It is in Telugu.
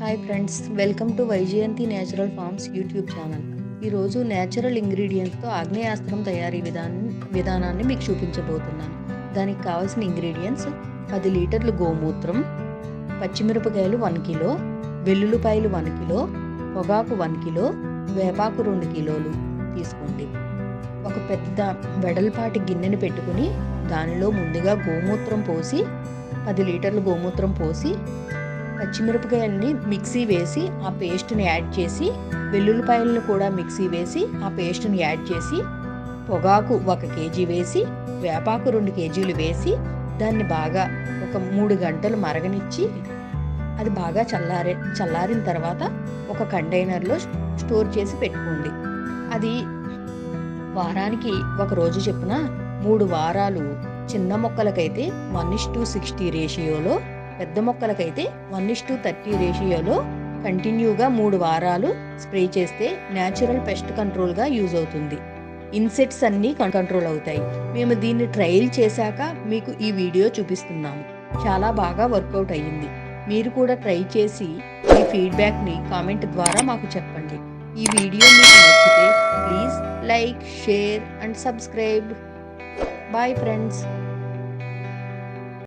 Hi friends, welcome to Vyjayanthi natural forms YouTube channel. ఈరోజు నేచురల్ ఇంగ్రీడియంట్స్తో ఆగ్నేయాస్త్రం తయారీ విధానాన్ని మీకు చూపించబోతున్నాను. దానికి కావాల్సిన ఇంగ్రీడియంట్స్ 10 లీటర్లు గోమూత్రం, పచ్చిమిరపకాయలు 1 కిలో, వెల్లుల్లిపాయలు 1 కిలో, పొగాకు 1 కిలో, వేపాకు 2 కిలోలు తీసుకోండి. ఒక పెద్ద వెడల్పాటి గిన్నెని పెట్టుకుని దానిలో ముందుగా గోమూత్రం పోసి 10 లీటర్లు గోమూత్రం పోసి పచ్చిమిరపకాయలని మిక్సీ వేసి ఆ పేస్ట్ని యాడ్ చేసి, వెల్లుల్లిపాయలను కూడా మిక్సీ వేసి ఆ పేస్ట్ని యాడ్ చేసి, పొగాకు 1 కేజీ వేసి, వేపాకు 2 కేజీలు వేసి దాన్ని బాగా ఒక 3 గంటలు మరగనిచ్చి అది బాగా చల్లారిన తర్వాత ఒక కంటైనర్లో స్టోర్ చేసి పెట్టుకోండి. అది వారానికి 1 రోజు చొప్పున 3 వారాలు చిన్న మొక్కలకైతే 1:60 రేషియోలో, పెద్ద మొక్కలకైతే 1:30 రేషియోలో కంటిన్యూగా 3 వారాలు స్ప్రే చేస్తే న్యాచురల్ పెస్ట్ కంట్రోల్గా యూజ్ అవుతుంది. ఇన్సెక్ట్స్ అన్నీ కంట్రోల్ అవుతాయి. మేము దీన్ని ట్రయల్ చేశాక మీకు ఈ వీడియో చూపిస్తున్నాము. చాలా బాగా వర్కౌట్ అయ్యింది. మీరు కూడా ట్రై చేసి మీ ఫీడ్బ్యాక్ని కామెంట్ ద్వారా మాకు చెప్పండి. ఈ వీడియో మీకు నచ్చితే please like, share and subscribe. Bye friends.